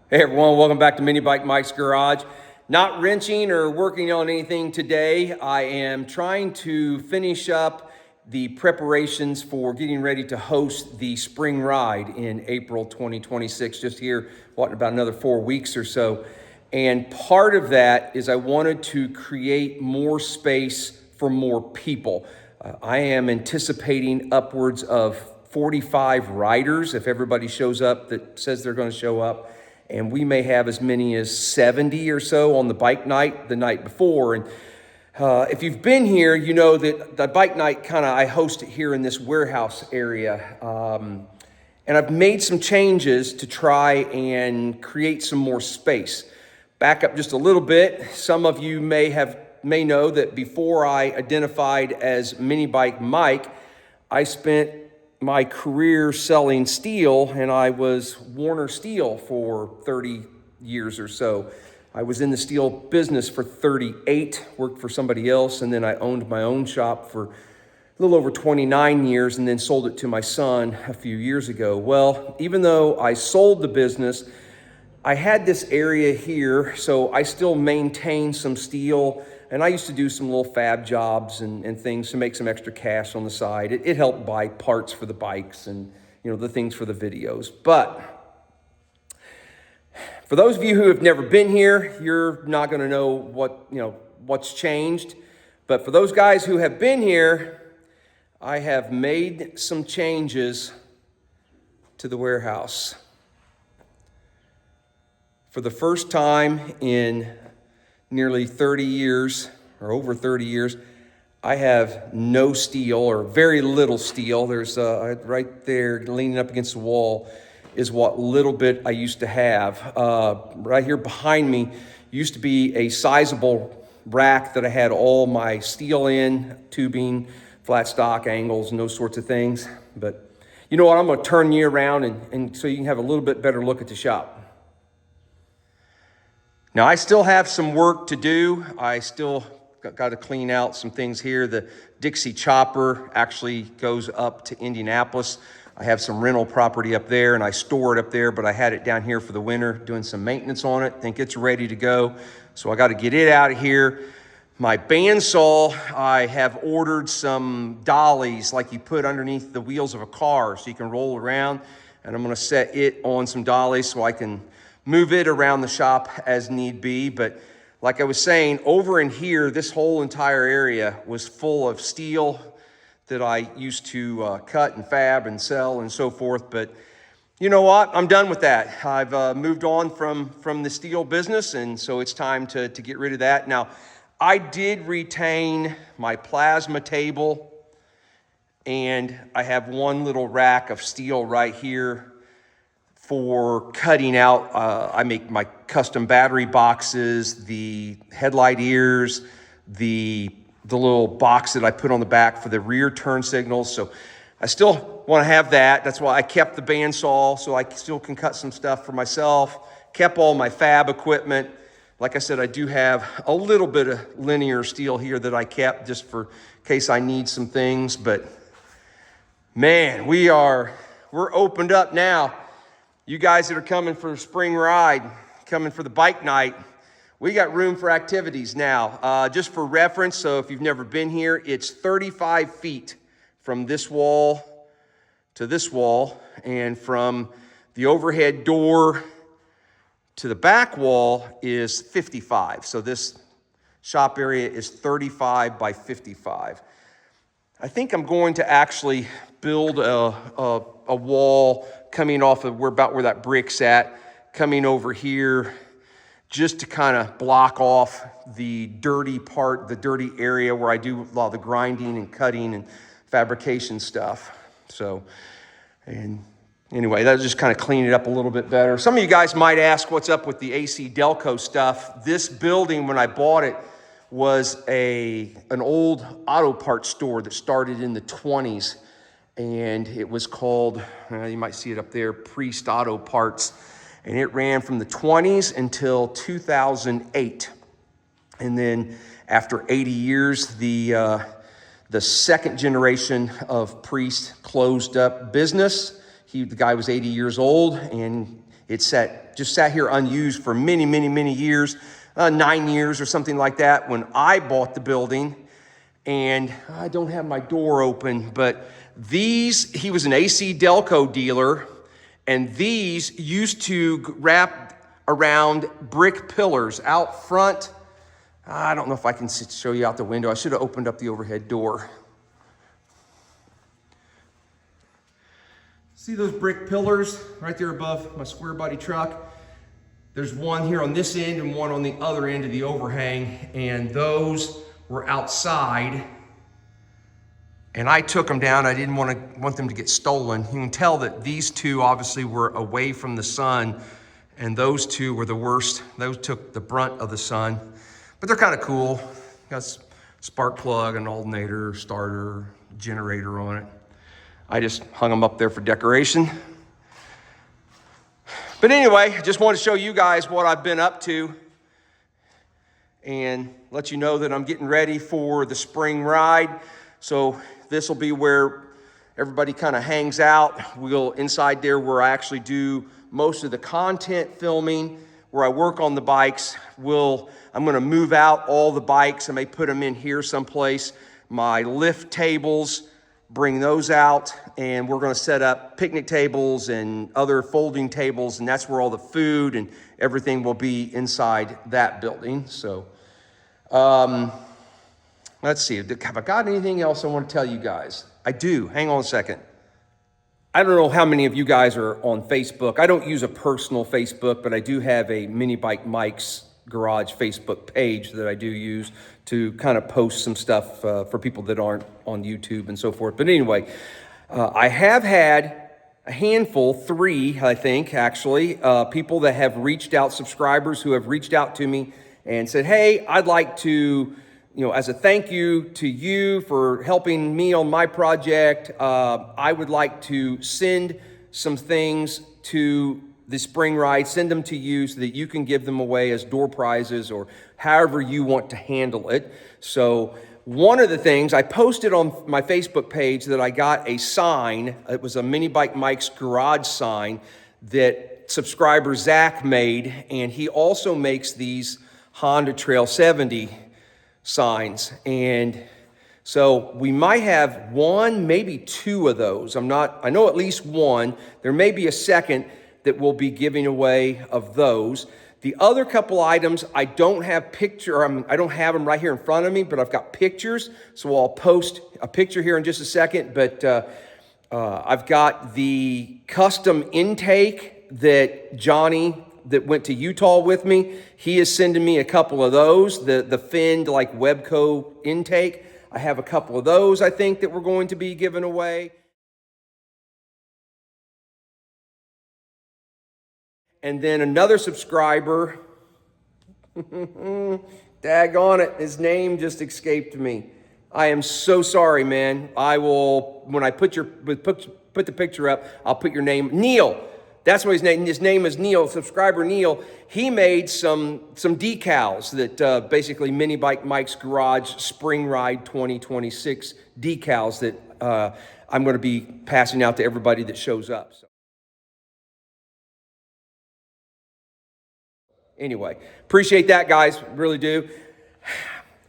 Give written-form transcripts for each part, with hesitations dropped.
Hey everyone, welcome back to Mini Bike Mike's Garage. Not wrenching or working on anything today. I am trying to finish up the preparations for getting ready to host the spring ride in April 2026, just here, in about another 4 weeks or so. And part of that is I wanted to create more space for more people. I am anticipating upwards of 45 riders if everybody shows up that says they're going to show up. And we may have as many as 70 or so on the bike night the night before. And if you've been here, you know that the bike night I host it here in this warehouse area. And I've made some changes to try and create some more space. Back up just a little bit. Some of you may know that before I identified as Mini Bike Mike, I spent my career selling steel, and I was Warner Steel for 30 years or so. I was in the steel business for 38, worked for somebody else, and then I owned my own shop for a little over 29 years and then sold it to my son a few years ago. Well, even though I sold the business, I had this area here, so I still maintain some steel, and I used to do some little fab jobs and things to make some extra cash on the side. It helped buy parts for the bikes and the things for the videos. But for those of you who have never been here, you're not going to know what's changed. But for those guys who have been here, I have made some changes to the warehouse. For the first time in nearly 30 years, or over 30 years, I have no steel, or very little steel. There's right there, leaning up against the wall, is what little bit I used to have. Right here behind me used to be a sizable rack that I had all my steel in, tubing, flat stock, angles, and those sorts of things. But you know what, I'm gonna turn you around and so you can have a little bit better look at the shop. Now, I still have some work to do. I still got to clean out some things here. The Dixie chopper actually goes up to Indianapolis. I have some rental property up there, and I store it up there, but I had it down here for the winter, doing some maintenance on it. Think it's ready to go, so I got to get it out of here. My bandsaw, I have ordered some dollies like you put underneath the wheels of a car so you can roll around, and I'm going to set it on some dollies so I can move it around the shop as need be. But like I was saying, over in here, this whole entire area was full of steel that I used to cut and fab and sell and so forth. But you know what? I'm done with that. I've moved on from the steel business, and so it's time to get rid of that. Now, I did retain my plasma table, and I have one little rack of steel right here for cutting out. I make my custom battery boxes, the headlight ears, the little box that I put on the back for the rear turn signals. So I still want to have that. That's why I kept the bandsaw, so I still can cut some stuff for myself. Kept all my fab equipment. Like I said, I do have a little bit of linear steel here that I kept just for case I need some things. But man, we're opened up now. You guys that are coming for the spring ride, coming for the bike night, we got room for activities now. Just for reference, so if you've never been here, it's 35 feet from this wall to this wall, and from the overhead door to the back wall is 55. So this shop area is 35 by 55. I think I'm going to actually build a wall coming off of where that brick's at, coming over here, just to kind of block off the dirty part, the dirty area where I do a lot of the grinding and cutting and fabrication stuff. So, and anyway, that'll just kind of clean it up a little bit better. Some of you guys might ask what's up with the AC Delco stuff. This building, when I bought it, was an old auto parts store that started in the 20s. And it was called, you might see it up there, Priest Auto Parts. And it ran from the 20s until 2008. And then after 80 years, the second generation of Priest closed up business. The guy was 80 years old, and Just sat here unused for many, many, many years, 9 years or something like that when I bought the building. And I don't have my door open, but he was an AC Delco dealer, and these used to wrap around brick pillars out front. I don't know if I can show you out the window. I should have opened up the overhead door. See those brick pillars right there above my square body truck? There's one here on this end and one on the other end of the overhang, and those were outside. And I took them down. I didn't want them to get stolen. You can tell that these two obviously were away from the sun, and those two were the worst. Those took the brunt of the sun, but they're kind of cool. Got spark plug, an alternator, starter, generator on it. I just hung them up there for decoration. But anyway, I just want to show you guys what I've been up to and let you know that I'm getting ready for the spring ride. So this will be where everybody kind of hangs out. Inside there where I actually do most of the content filming, where I work on the bikes. I'm gonna move out all the bikes. I may put them in here someplace. My lift tables, bring those out, and we're gonna set up picnic tables and other folding tables, and that's where all the food and everything will be inside that building. So, let's see, have I got anything else I want to tell you guys? I do, hang on a second. I don't know how many of you guys are on Facebook. I don't use a personal Facebook, but I do have a Mini Bike Mike's Garage Facebook page that I do use to kind of post some stuff for people that aren't on YouTube and so forth. But anyway, I have had a handful, 3, I think, actually, people that have reached out, subscribers who have reached out to me and said, hey, I'd like to, as a thank you to you for helping me on my project, I would like to send some things to the spring ride, send them to you so that you can give them away as door prizes or however you want to handle it. So one of the things, I posted on my Facebook page that I got a sign. It was a Mini Bike Mike's Garage sign that subscriber Zach made, and he also makes these Honda Trail 70 signs. And so we might have 1, maybe 2 of those. I know at least 1. There may be a second that we'll be giving away of those. The other couple items, I don't have I don't have them right here in front of me, but I've got pictures. So I'll post a picture here in just a second. But I've got the custom intake that Johnny, that went to Utah with me, he is sending me a couple of those, the finned like Webco intake. I have a couple of those, I think, that we're going to be giving away. And then another subscriber, daggone it, his name just escaped me. I am so sorry, man. I will, when I put the picture up, I'll put your name, Neil. That's what his name is, Neil, subscriber Neil. He made some decals that basically Mini Bike Mike's Garage Spring Ride 2026 decals that I'm going to be passing out to everybody that shows up. So. Anyway, appreciate that, guys, really do.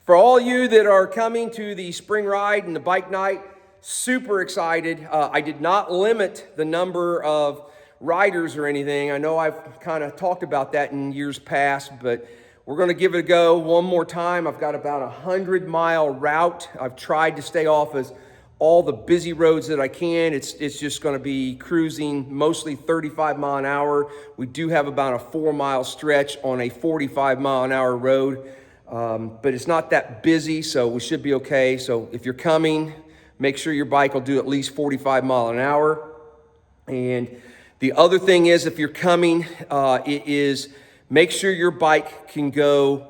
For all you that are coming to the spring ride and the bike night, super excited. I did not limit the number of riders or anything. I know I've kind of talked about that in years past, but we're going to give it a go one more time. I've got about 100-mile route. I've tried to stay off as all the busy roads that I can. It's just going to be cruising mostly 35 mile an hour. We do have about a 4-mile stretch on a 45-mile-an-hour road, but it's not that busy, so we should be okay. So if you're coming, make sure your bike will do at least 45 mile an hour. And the other thing is, if you're coming, make sure your bike can go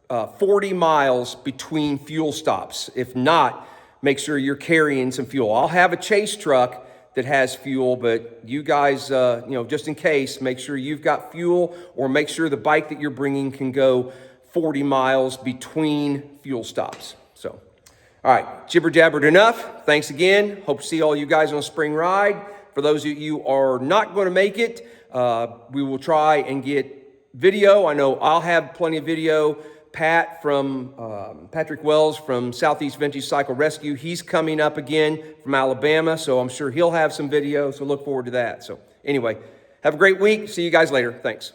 40 miles between fuel stops. If not, make sure you're carrying some fuel. I'll have a chase truck that has fuel, but you guys, just in case, make sure you've got fuel, or make sure the bike that you're bringing can go 40 miles between fuel stops. So, all right, jibber jabbered enough. Thanks again. Hope to see all you guys on spring ride. For those of you who are not going to make it, We will try and get video. I know I'll have plenty of video. Pat from Patrick Wells from Southeast Vintage Cycle Rescue, he's coming up again from Alabama, so I'm sure he'll have some video, so look forward to that. So anyway, have a great week. See you guys later. Thanks.